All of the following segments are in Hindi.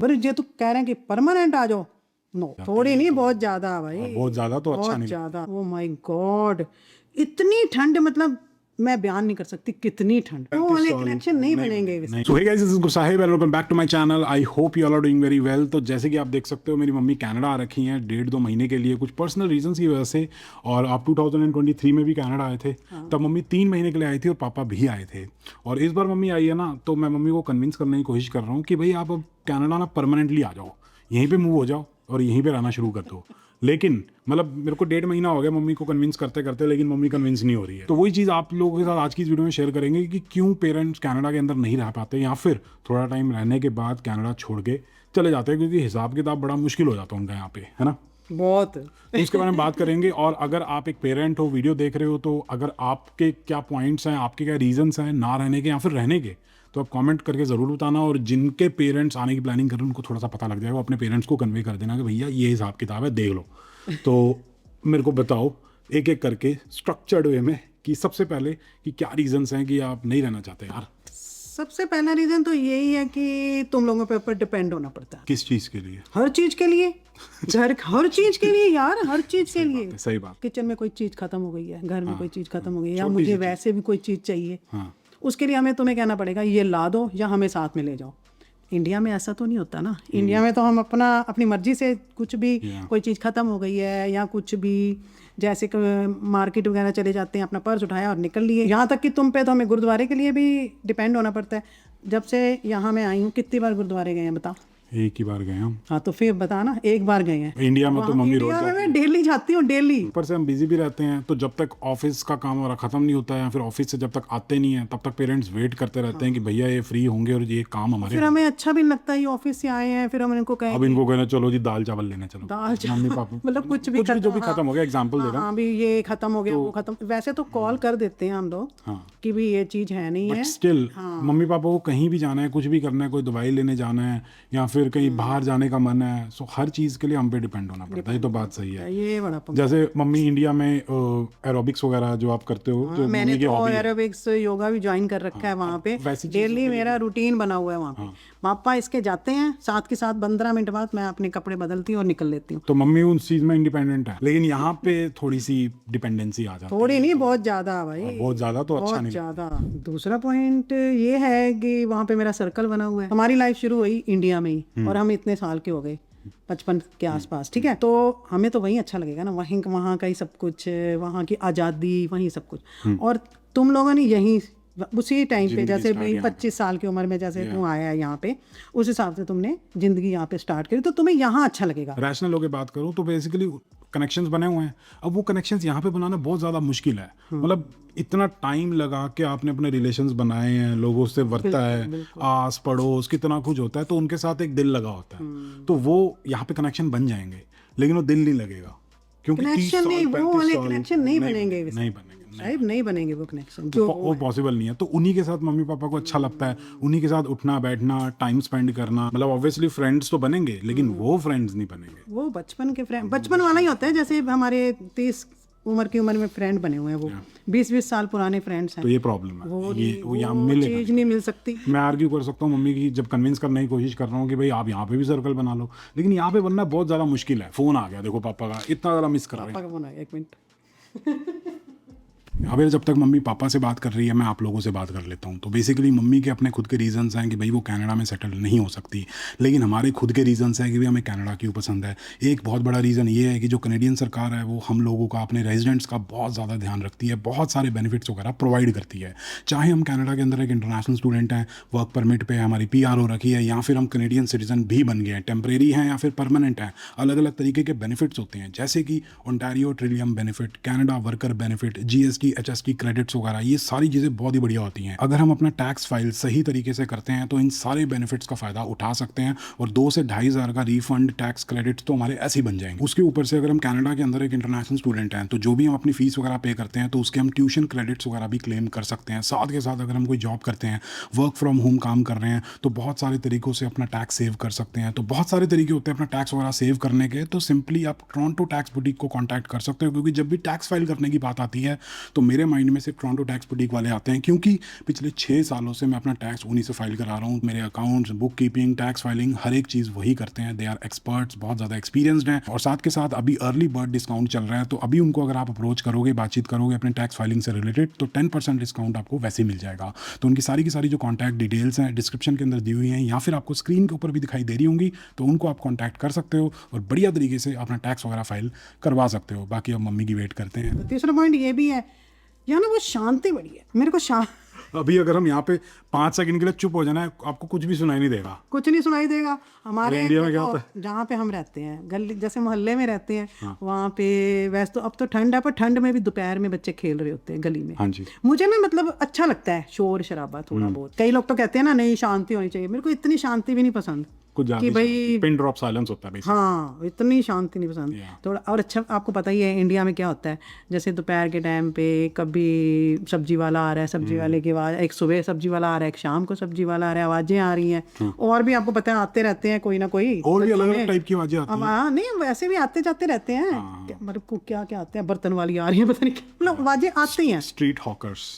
पर ये तो कह रहे हैं कि परमानेंट आ जाओ, नो थोड़ी नहीं बहुत ज्यादा भाई, बहुत ज्यादा तो अच्छा बहुत नहीं। ज्यादा। ओ माय गॉड, इतनी ठंड, मतलब मैं बयान नहीं कर सकती कितनी ठंड। वो वाले कनेक्शन नहीं बनेंगे। So hey guys, this is Gursahib and welcome back to my channel. I hope you all are doing very well. तो जैसे कि आप देख सकते हो, मेरी मम्मी कनाडा आ रखी हैं 1.5-2 महीने के लिए, कुछ पर्सनल रीजंस की वजह से। और आप 2023 में भी कनाडा आए थे, तब मम्मी 3 महीने के लिए आई थी और पापा भी आए थे। और इस बार मम्मी आई है ना, तो मैं मम्मी को कन्विंस करने की कोशिश कर रहा हूँ कि भाई आप अब कनाडा ना परमानेंटली आ जाओ, यहीं पे मूव हो जाओ और यहीं पे रहना शुरू कर दो। लेकिन मतलब मेरे को 1.5 महीना हो गया मम्मी को कन्विंस करते करते, लेकिन मम्मी कन्विंस नहीं हो रही है। तो वही चीज़ आप लोगों के साथ आज की इस वीडियो में शेयर करेंगे कि क्यों पेरेंट्स कनाडा के अंदर नहीं रह पाते, या फिर थोड़ा टाइम रहने के बाद कनाडा छोड़ के चले जाते हैं, क्योंकि हिसाब किताब बड़ा मुश्किल हो जाता है उनका यहाँ पे, है ना। बहुत। तो उसके बारे में बात करेंगे। और अगर आप एक पेरेंट हो, वीडियो देख रहे हो, तो अगर आपके क्या पॉइंट्स हैं, आपके क्या रीजंस हैं ना रहने के या फिर रहने के, तो आप कमेंट करके ज़रूर बताना। और जिनके पेरेंट्स आने की प्लानिंग कर रहे हैं उनको थोड़ा सा पता लग जाएगा, वो अपने पेरेंट्स को कन्वे कर देना कि भैया ये हिसाब किताब है, देख लो। तो मेरे को बताओ एक एक करके स्ट्रक्चर्ड वे में कि सबसे पहले कि क्या रीजंस हैं कि आप नहीं रहना चाहते यार। सबसे पहला रीजन तो यही है कि तुम लोगों के ऊपर डिपेंड होना पड़ता है किस चीज़ के लिए? हर चीज के लिए। घर हर चीज के लिए यार, हर चीज के लिए। सही बात। किचन में कोई चीज खत्म हो गई है, घर में कोई चीज खत्म हो गई है, या मुझे वैसे भी कोई चीज चाहिए, हाँ, उसके लिए हमें तुम्हें कहना पड़ेगा ये ला दो या हमें साथ में ले जाओ। इंडिया में ऐसा तो नहीं होता ना। इंडिया में तो हम अपनी मर्जी से कुछ भी, कोई चीज़ ख़त्म हो गई है या कुछ भी, जैसे कि मार्केट वगैरह चले जाते हैं, अपना पर्स उठाया और निकल लिए। यहाँ तक कि तुम पे तो हमें गुरुद्वारे के लिए भी डिपेंड होना पड़ता है। जब से यहाँ मैं आई हूँ कितनी बार गुरुद्वारे गए हैं बताओ? एक ही बार गए हम। हाँ तो फिर बता ना, एक बार गए हैं। इंडिया में तो मम्मी रोज इंडिया में मैं डेली जाती हूँ, डेली। ऊपर से हम बिजी भी रहते हैं, तो जब तक ऑफिस का काम हमारा खत्म नहीं होता है, या फिर ऑफिस से जब तक आते नहीं है, तब तक पेरेंट्स वेट करते रहते हैं कि भैया ये फ्री होंगे और ये काम हमारे। फिर हमें अच्छा भी नहीं लगता, ये ऑफिस से आए हैं, फिर हम इनको कहें अब इनको कहना चलो जी दाल चावल लेने चलो, दाल मम्मी पापा मतलब कुछ भी जो भी खत्म हो गया, एग्जाम्पल दे रहा हूँ। हाँ भी ये खत्म हो गया, वो खत्म। वैसे तो कॉल कर देते हैं हम लोग हाँ, कि भी ये चीज है नहीं है। स्टिल मम्मी पापा को कहीं भी जाना है, कुछ भी करना है, कोई दवाई लेने जाना है या फिर कहीं बाहर जाने का मन है, सो हर चीज के लिए हम पे डिपेंड होना पड़ता है। ये तो बात सही है। ये बड़ा जैसे मम्मी इंडिया में एरोबिक्स वगैरह जो आप करते हो, जो मैंने तो एरोबिक्स योगा भी ज्वाइन कर रखा है वहाँ पे। डेली मेरा रूटीन बना हुआ है वहाँ पे। पापा इसके जाते हैं, साथ के साथ 15 मिनट बाद मैं अपने कपड़े बदलती हूँ और निकल लेती हूँ। तो मम्मी उस चीज में इंडिपेंडेंट है, लेकिन यहाँ पे थोड़ी सी डिपेंडेंसी आ जाती है। थोड़ी नहीं, बहुत ज्यादा भाई, बहुत ज्यादा तो अच्छा बहुत नहीं। ज्यादा। दूसरा पॉइंट ये है कि वहाँ पे मेरा सर्कल बना हुआ है। हमारी लाइफ शुरू हुई इंडिया में ही, और हम इतने साल के हो गए, 55 के आसपास, ठीक है। तो हमें तो वहीं अच्छा लगेगा ना, वहीं वहाँ का ही सब कुछ, वहाँ की आज़ादी, वहीं सब कुछ। और तुम लोगों ने यहीं उसी टाइम पे, जैसे 25 साल की उम्र में जैसे तू आया है यहाँ पे, उस हिसाब से तुमने जिंदगी यहाँ पे स्टार्ट करी, तो तुम्हें यहाँ अच्छा लगेगा। रैशनल होकर बात करूँ तो बेसिकली कनेक्शंस बने हुए हैं। अब वो कनेक्शंस यहाँ पे बनाना बहुत ज़्यादा मुश्किल है। मतलब इतना टाइम लगा के आपने अपने रिलेशंस बनाए हैं, लोगों से वर्ता है, आस पड़ोस कितना कुछ होता है, तो उनके साथ एक दिल लगा होता है, तो वो यहाँ पे कनेक्शन बन जाएंगे, लेकिन वो दिल नहीं लगेगा, क्योंकि कनेक्शन नहीं, वो वाले कनेक्शन नहीं बनेंगे, नहीं बनेंगे, साहिब नहीं बनेंगे वो कनेक्शन, जो वो पॉसिबल नहीं है। तो उन्हीं के साथ मम्मी पापा को अच्छा लगता है, उन्हीं के साथ उठना बैठना, टाइम स्पेंड करना। मतलब ऑब्वियसली फ्रेंड्स तो बनेंगे, लेकिन वो फ्रेंड्स नहीं बनेंगे। वो बचपन के फ्रेंड, बचपन वाला ही होता है। जैसे हमारे 30 की उम्र में फ्रेंड बने हुए हैं, वो 20-20 साल पुराने फ्रेंड्स हैं। तो ये प्रॉब्लम है, वो यहाँ मिलेगा, चीज नहीं मिल सकती। मैं आर्ग्यू कर सकता हूँ मम्मी की, जब कन्विंस करने की कोशिश कर रहा हूँ कि भाई आप यहाँ पे भी सर्कल बना लो, लेकिन यहाँ पे बनना बहुत ज़्यादा मुश्किल है। फ़ोन आ गया देखो पापा का, इतना ज़्यादा मिस कर रहे हैं। पापा का फोन आया, 1 मिनट। अभी जब तक मम्मी पापा से बात कर रही है, मैं आप लोगों से बात कर लेता हूँ। तो बेसिकली मम्मी के अपने खुद के रीजंस हैं कि भाई वो कनाडा में सेटल नहीं हो सकती, लेकिन हमारे खुद के रीजंस हैं कि भाई हमें कनाडा क्यों पसंद है। एक बहुत बड़ा रीज़न ये है कि जो कनेडियन सरकार है वो हम लोगों का, अपने रेजिडेंट्स का बहुत ज़्यादा ध्यान रखती है, बहुत सारे बेनिफिट्स वगैरह प्रोवाइड करती है। चाहे हम कनाडा के अंदर एक इंटरनेशनल स्टूडेंट हैं, वर्क परमिट पे हमारी PR हो रखी है, या फिर हम कनेडियन सिटीजन भी बन गए हैं, टेम्परेरी हैं या फिर परमानेंट हैं, अलग अलग तरीके के बेनिफिट्स होते हैं, जैसे कि Ontario Trillium benefit, Canada worker benefit, GST HST credit वगैरह। ये सारी चीज़ें बहुत ही बढ़िया होती हैं। अगर हम अपना टैक्स फाइल सही तरीके से करते हैं तो इन सारे बेनिफिट्स का फायदा उठा सकते हैं, और 2 से 2,500 हज़ार का रिफंड टैक्स क्रेडिट्स तो हमारे ऐसे ही बन जाएंगे। उसके ऊपर से अगर हम कनाडा के अंदर एक इंटरनेशनल स्टूडेंट हैं, तो जो भी हम अपनी फीस वगैरह पे करते हैं, तो उसके हम ट्यूशन क्रेडिट्स वगैरह भी क्लेम कर सकते हैं। साथ के साथ अगर हम कोई जॉब करते हैं, वर्क फ्रॉम होम काम कर रहे हैं, तो बहुत सारे तरीकों से अपना टैक्स सेव कर सकते हैं। तो बहुत सारे तरीके होते हैं अपना टैक्स वगैरह सेव करने के। तो सिंपली आप टोरंटो टैक्स बुटीक को कॉन्टैक्ट कर सकते हो, क्योंकि जब भी टैक्स फाइल करने की बात आती है तो तो मेरे माइंड में सिर्फ टोरंटो टैक्स बुटीक वाले आते हैं, क्योंकि पिछले 6 सालों से मैं अपना टैक्स उन्हीं से फाइल करा रहा हूँ। मेरे accounts, book keeping, tax filing, हर एक चीज़ वही करते हैं। दे आर एक्सपर्ट्स, बहुत ज़्यादा एक्सपीरियंसड हैं। और साथ के साथ अभी अर्ली बर्ड डिस्काउंट चल रहा है, तो अभी उनको अगर आप अप्रोच करोगे, बातचीत करोगे अपने टैक्स फाइलिंग से रिलेटेड, तो 10% डिस्काउंट आपको वैसे मिल जाएगा। तो उनकी सारी की सारी जो कॉन्टैक्ट डिटेल्स हैं डिस्क्रिप्शन के अंदर दी हुई हैं, या फिर आपको स्क्रीन के ऊपर भी दिखाई दे रही होंगी, तो उनको आप कॉन्टैक्ट कर सकते हो और बढ़िया तरीके से अपना टैक्स वगैरह फाइल करवा सकते हो। बाकी अब मम्मी की वेट करते हैं। तीसरा पॉइंट ये भी है, यहाँ ना वो शांति बड़ी है। मेरे को अभी अगर हम यहाँ पे 5 सेकंड के लिए चुप हो जाना है, आपको कुछ भी सुनाई नहीं देगा, कुछ नहीं सुनाई देगा। हमारे इंडिया में क्या होता है, जहाँ पे हम रहते हैं, गली जैसे मोहल्ले में रहते हैं, हाँ। वहाँ पे वैसे तो अब तो ठंड है, पर ठंड में भी दोपहर में बच्चे खेल रहे होते हैं गली में। हाँ जी। मुझे ना मतलब अच्छा लगता है शोर शराबा थोड़ा बहुत। कई लोग तो कहते हैं ना नहीं शांति होनी चाहिए, मेरे को इतनी शांति भी नहीं पसंद कि भाई पिन ड्रॉप साइलेंस होता है। हाँ, इतनी शांति नहीं पसंद थोड़ा। और अच्छा, आपको पता ही है इंडिया में क्या होता है, जैसे दोपहर के टाइम पे कभी सब्जी वाला आ रहा है, सब्जी वाले की आवाज़, एक सुबह सब्जी वाला आ रहा है, एक शाम को सब्जी वाला आ रहा है, आवाज़ें आ रही हैं। और भी आपको पता है आते रहते हैं कोई ना कोई, और भी अलग अलग टाइप की आवाज़ें आती हैं। हाँ, नहीं वैसे भी आते जाते रहते हैं। मतलब क्या क्या आते हैं, बर्तन वाली आ रही है, पता नहीं क्या, मतलब आवाज़ें आती हैं। Street hawkers.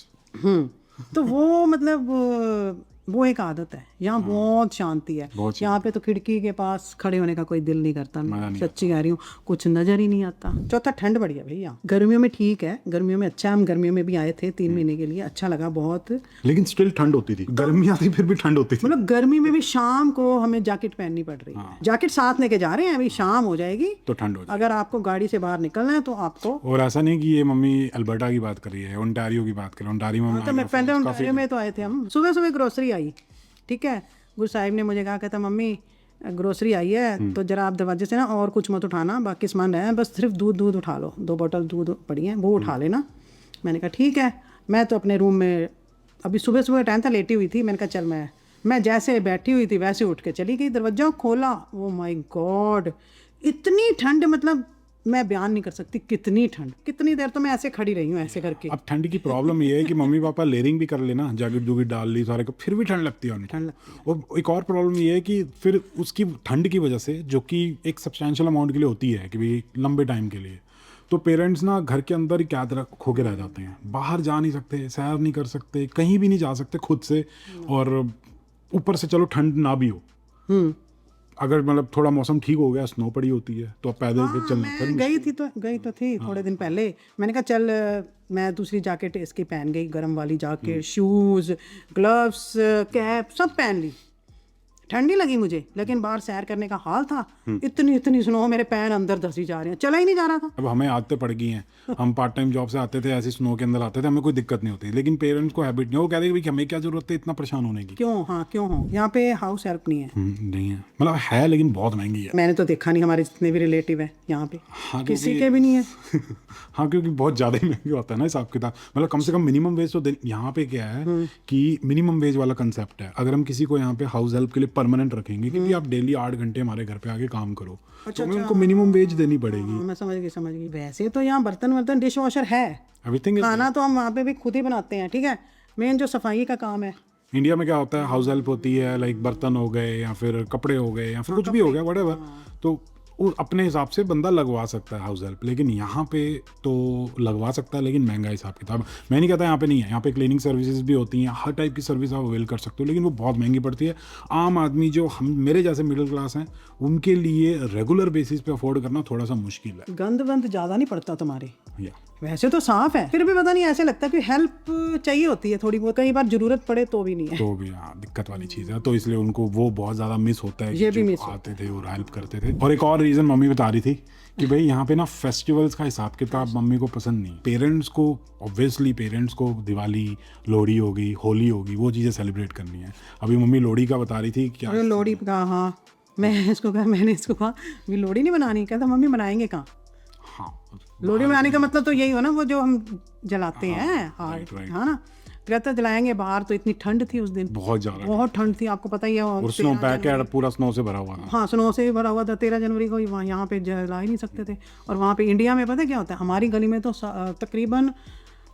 तो वो मतलब वो एक आदत है। यहाँ बहुत शांति है। यहाँ पे तो खिड़की के पास खड़े होने का कोई दिल नहीं करता। मैं सच्ची कह रही हूँ, कुछ नजर ही नहीं आता। चौथा, ठंड बढ़िया है भैया। गर्मियों में ठीक है, गर्मियों में अच्छा, हम गर्मियों में भी आए थे 3 महीने के लिए, अच्छा लगा बहुत। लेकिन स्टिल ठंड होती थी, गर्मी आती फिर भी ठंड होती थी। मतलब गर्मी में भी शाम को हमें जैकेट पहननी पड़ रही है। जैकेट साथ लेके जा रहे हैं, अभी शाम हो जाएगी तो ठंड हो जाएगी। अगर आपको गाड़ी से बाहर निकलना है तो आपको। और ऐसा नहीं कि ये मम्मी अल्बर्टा की बात कर रही है, ओंटारियो की बात कर रही है। ओंटारियो में पहले ओंटारियो में तो आए थे हम। सुबह सुबह ग्रोसरी आई, ठीक है, गुरु साहिब ने मुझे कहा, कहता मम्मी ग्रोसरी आई है तो जरा आप दरवाजे से ना और कुछ मत उठाना, बाकी सामान है, बस सिर्फ दूध उठा लो, 2 बोतल दूध पड़ी हैं, वो उठा लेना। मैंने कहा ठीक है। मैं तो अपने रूम में अभी सुबह सुबह टाइम था, लेटी हुई थी। मैंने कहा चल, मैं जैसे बैठी हुई थी वैसे उठ के चली गई, दरवाजा खोला, ओ माय गॉड, इतनी ठंड, मतलब मैं बयान नहीं कर सकती कितनी ठंड। कितनी देर तो मैं ऐसे खड़ी रही हूँ ऐसे करके। अब ठंड की प्रॉब्लम ये है कि मम्मी पापा लेयरिंग भी कर लेना, जैकेट जूकेट डाल ली सारे को, फिर भी ठंड लगती है उन्हें। ठंड लगती है। और एक और प्रॉब्लम ये है कि फिर उसकी ठंड की वजह से, जो कि एक सब्सटेंशियल अमाउंट के लिए होती है कि भाई लंबे टाइम के लिए, तो पेरेंट्स ना घर के अंदर ही कैद खो के रह जाते हैं, बाहर जा नहीं सकते, सैर नहीं कर सकते, कहीं भी नहीं जा सकते खुद से। और ऊपर से चलो ठंड ना भी हो, अगर मतलब थोड़ा मौसम ठीक हो गया, स्नो पड़ी होती है, तो अब पैदल फिर चलना। गई तो थी थोड़े दिन पहले। मैंने कहा चल, मैं दूसरी जैकेट इसकी पहन गई, गर्म वाली जैकेट, शूज़, ग्लव्स, कैप सब पहन ली। ठंडी लगी मुझे, लेकिन बाहर सैर करने का हाल था, इतनी स्नो, मेरे पैर अंदर धसी जा रहे हैं, चला ही नहीं जा रहा था। अब हमें आदतें पड़ गई हैं, हम पार्ट टाइम जॉब से आते थे, ऐसी स्नो के अंदर आते थे, हमें कोई दिक्कत नहीं होती। लेकिन पेरेंट्स को हैबिट नहीं, वो कहते हैं कि हमें क्या जरूरत है इतना परेशान होने की। क्यों हो यहाँ पे हाउस हेल्प नहीं है? नहीं है, मतलब है लेकिन बहुत महंगी है। मैंने तो देखा नहीं, हमारे जितने भी रिलेटिव है यहाँ पे, किसी के भी नहीं है। हाँ, क्योंकि बहुत ज़्यादा ही महंगे होता है ना हिसाब किताब। मतलब कम से कम मिनिमम वेज तो यहाँ पे क्या है कि मिनिमम वेज वाला कंसेप्ट है। अगर हम किसी को यहाँ पे हाउस हेल्प के लिए परमानेंट रखेंगे, क्योंकि आप डेली 8 घंटे हमारे घर पे आके काम करो, तो हमें उनको मिनिमम वेज देनी पड़ेगी। मैं समझ गई। वैसे तो यहाँ बर्तन डिश वॉशर है, एवरीथिंग। खाना तो हम वहाँ पे भी खुद ही बनाते हैं, ठीक है। मेन जो सफाई का काम है, इंडिया में क्या होता है, हाउस हेल्प होती है, लाइक बर्तन हो गए या फिर कपड़े हो गए या फिर कुछ भी हो गया, व्हाटएवर, तो अपने हिसाब से बंदा लगवा सकता है हाउस हेल्प। लेकिन यहाँ पे तो लगवा सकता है, लेकिन महंगा हिसाब किताब। मैं नहीं कहता यहाँ पे नहीं है, यहाँ पे क्लीनिंग सर्विसेज भी होती हैं, हर टाइप की सर्विस आप अवेल कर सकते हो, लेकिन वो बहुत महंगी पड़ती है। आम आदमी जो हम मेरे जैसे मिडिल क्लास हैं, उनके लिए रेगुलर बेसिस पे अफोर्ड करना थोड़ा सा मुश्किल है। गंद वंद ज़्यादा नहीं पड़ता तुम्हारे? वैसे तो साफ है, फिर भी पता नहीं ऐसे लगता है कि हेल्प चाहिए होती है थोड़ी बहुत, कई बार जरूरत पड़े तो भी नहीं है। तो भी हाँ, दिक्कत वाली चीज़ है, तो इसलिए उनको वो बहुत ज़्यादा मिस होता है। ये भी मिस आते थे और हेल्प करते थे। और एक और रीज़न मम्मी बता रही थी कि भाई यहाँ पे ना फेस्टिवल्स का हिसाब किताब मम्मी को पसंद नहीं। पेरेंट्स को ऑब्वियसली दिवाली, लोहड़ी होगी, होली होगी, वो चीज़ें सेलिब्रेट करनी है। अभी मम्मी लोहड़ी का बता रही थी। क्या लोहड़ी का? हाँ, मैंने इसको कहा लोहड़ी नहीं बनानी। कहता मम्मी बनाएंगे कहाँ? लोहड़ी बनाने का मतलब तो यही हो ना, वो जो हम जलाते हैं, हाँ ना, कहता जलाएंगे बाहर। तो इतनी ठंड थी उस दिन, बहुत ठंड थी, आपको पता ही है। और स्नो पैक है, पूरा स्नो से भरा हुआ था। हाँ, स्नो से भरा हुआ था। 13 जनवरी को वहाँ यहाँ पे जला ही नहीं सकते थे। और वहाँ पे इंडिया में पता क्या होता है, हमारी गली में तो तकरीबन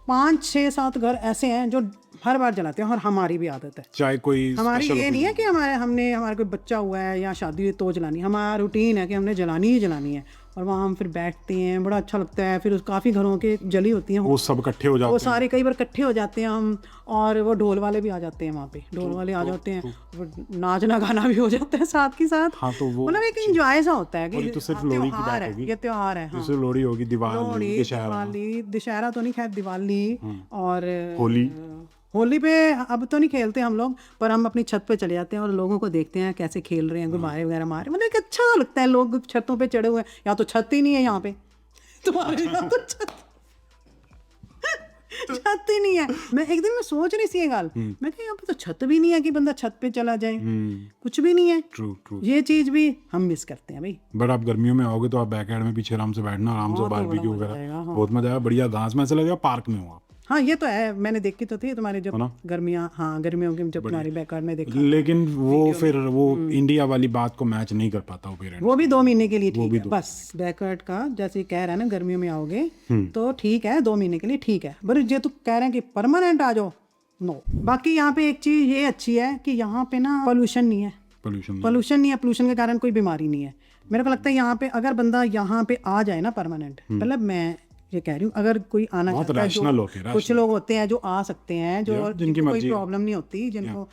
5, 6, 7 घर ऐसे हैं जो हर बार जलाते हैं और हमारी भी आदत है। चाहे कोई हमारी special ये नहीं है कि हमारा कोई बच्चा हुआ है या शादी हुई तो जलानी, हमारा रूटीन है कि हमने जलानी ही जलानी है। और वहाँ हम फिर बैठते हैं, बड़ा अच्छा लगता है। फिर काफ़ी घरों के जली होती हैं, वो सब इकट्ठे हो जाते वो हैं। सारे कई बार इकट्ठे हो जाते हैं हम, और वो ढोल वाले भी आ जाते हैं वहाँ पे, ढोल वाले आ जाते हैं, वो नाचना गाना भी हो जाता है साथ के साथ। हाँ, तो वो मतलब एक इंजॉय सा होता है और ये कि तो सिर्फ हाँ, लोहड़ी की त्योहार बात है, होगी। ये त्योहार है। हाँ, जैसे लोहड़ी होगी, दिवाली, लोहड़ी, दशहरा, दिवाली, दशहरा तो नहीं, खैर दिवाली और होली। होली पे अब तो नहीं खेलते हम लोग, पर हम अपनी छत पे चले जाते हैं और लोगों को देखते हैं कैसे खेल रहे हैं, गुब्बारे वगैरह मारे। मतलब एक अच्छा लगता है, लोग छतों पे चढ़े हुए हैं। यहाँ तो छत ही नहीं है, यहाँ पे तुम्हारे यहाँ तो छत छत ही नहीं है। मैं एक दिन मैं सोच रही थी ये गल, मैं कहा यहाँ पे तो छत भी नहीं है कि बंदा छत पे चला जाए, कुछ भी नहीं है। True true. ये चीज भी हम मिस करते हैं भाई। बट आप गर्मियों में आओगे तो आप बैक यार्ड में पीछे आराम से बैठना, आराम से हाँ, तो बारबेक्यू बड़ा मजा वगैरह, आएगा, हाँ। बहुत मजा आएगा। बढ़िया घास में ऐसा लगेगा पार्क में हो आप। हाँ ये तो है, मैंने देखी तो थी तुम्हारे जब है ना? गर्मियाँ, हाँ गर्मियों की जब तुम्हारी बैकयार्ड में देखा। लेकिन वो फिर वो इंडिया वाली बात को मैच नहीं कर पाता वो पेरेंट्स। वो भी 2 महीने के लिए ठीक है बस। बैकयार्ड का जैसे कह रहा है ना, गर्मियों में आओगे तो ठीक है, 2 महीने के लिए ठीक है। पर ये तो कह रहे हैं कि परमानेंट आ जाओ, नो। बाकी यहाँ पे एक चीज ये अच्छी है कि यहाँ पे ना पोल्यूशन नहीं है, पोल्यूशन नहीं है, पोल्यूशन के कारण कोई बीमारी नहीं है। मेरे को लगता है यहाँ पे अगर बंदा यहाँ पे आ जाए ना परमानेंट, मतलब मैं ये कह रही हूँ, अगर कोई आना बहुत चाहता है, rational होके, कुछ लोग होते हैं जो आ सकते हैं, जो जिनकी कोई मर्जी। प्रॉब्लम नहीं होती, जिनको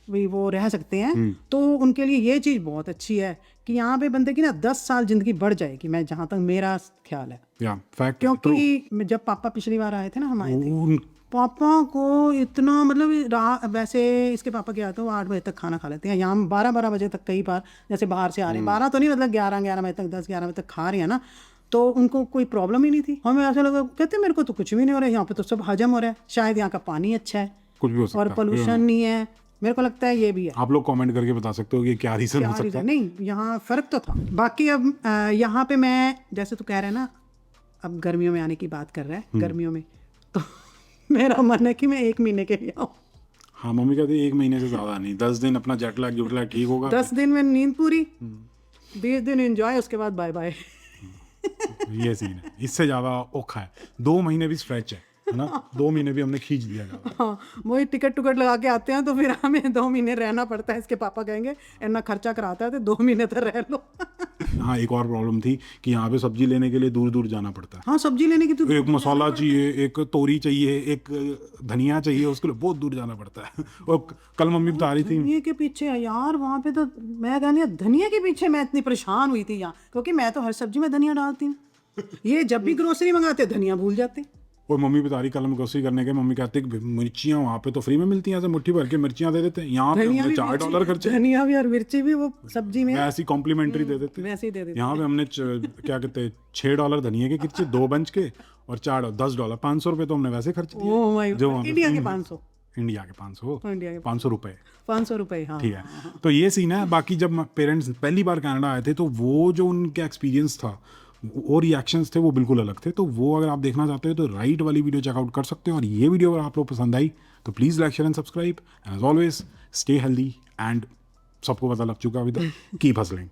भी वो रह सकते हैं, तो उनके लिए ये चीज़ बहुत अच्छी है कि यहाँ पे बंदे की ना 10 साल जिंदगी बढ़ जाएगी, मैं जहाँ तक मेरा ख्याल है। या फैक्ट, क्योंकि जब पापा पिछली बार आए थे ना, हम आए थे, पापा को इतना मतलब वैसे इसके पापा क्या होता है, वो 8 बजे तक खाना खा लेते हैं। यहाँ हम 12 बजे तक कई बार जैसे बाहर से आ रहे हैं, 12 तो नहीं, मतलब 11 बजे तक, 10-11 बजे तक खा रहे हैं ना, तो उनको कोई प्रॉब्लम ही नहीं थी। हमें ऐसा लगा, कहते मेरे को तो कुछ भी नहीं हो रहा है, यहाँ पे तो सब हजम हो रहा है, शायद यहाँ का पानी अच्छा है, कुछ भी हो सकता और है। पोल्यूशन नहीं है। मेरे को लगता है ये भी है। आप लोग कमेंट करके बता सकते हो कि क्या रीजन हो सकता है। नहीं, यहाँ फर्क तो था। बाकी अब यहाँ पे मैं, जैसे तू कह रहा है ना, अब गर्मियों में आने की बात कर रहा है, गर्मियों में तो मेरा मन है कि मैं 1 महीने के लिए आऊँ। हाँ, मम्मी कहती है 1 महीने से ज्यादा नहीं, 10 दिन अपना जेट लैग ठीक होगा। 10 दिन में नींद पूरी, 20 दिन एंजॉय, उसके बाद बाय बाय। ये सीन है, इससे ज्यादा औखा है। 2 महीने भी स्ट्रेच है ना, 2 महीने भी हमने खींच दिया ज्यादा। हाँ, वही टिकट लगा के आते हैं तो फिर हमें 2 महीने रहना पड़ता है। इसके पापा कहेंगे इतना खर्चा कराता है तो 2 महीने तो रह लो। हाँ, एक और प्रॉब्लम थी कि यहाँ पे सब्जी लेने के लिए दूर दूर जाना पड़ता है। हाँ, सब्जी लेने की तो एक मसाला चाहिए, एक तोरी चाहिए, एक धनिया चाहिए, उसके लिए बहुत दूर जाना पड़ता है। और कल मम्मी बता रही थी, धनिया के पीछे यार, वहाँ पे तो मैं कहनी धनिया के पीछे मैं इतनी परेशान हुई थी यहाँ, क्योंकि मैं तो हर सब्जी में धनिया डालती हूँ। ये जब भी ग्रोसरी मंगाते धनिया भूल जाते। और मम्मी बता रही, कल हम ग्रोसरी करने गए, मम्मी कहती है मिर्चियाँ वहाँ पे तो फ्री में मिलती हैं, ऐसे मुट्ठी भर के मिर्चियाँ दे देते हैं, यहाँ पे हमने $4 खर्चे, धनिया भी और मिर्ची भी वो सब्जी में ऐसी कॉम्प्लीमेंट्री दे देते। वैसे ही दे देते। यहाँ पे हमने क्या कहते हैं, $6 धनिया के खर्चे, 2 बंच के, और $10, $500 तो हमने वैसे खर्च दिए। ओ माय जो गॉड, इंडिया के 500, इंडिया के 500, इंडिया के 500 रुपए, 500 रुपए। हाँ, ठीक है। तो ये सीन है। बाकी जब पेरेंट्स पहली बार कनाडा आए थे तो वो जो उनका एक्सपीरियंस था, वो रिएक्शंस थे, वो बिल्कुल अलग थे। तो वो अगर आप देखना चाहते हो तो राइट वाली वीडियो चेकआउट कर सकते हो। और ये वीडियो अगर आप लोग पसंद आई तो please like, share and subscribe. As always stay healthy, and सबको पता लग चुका अभी तक, कीप हसलिंग।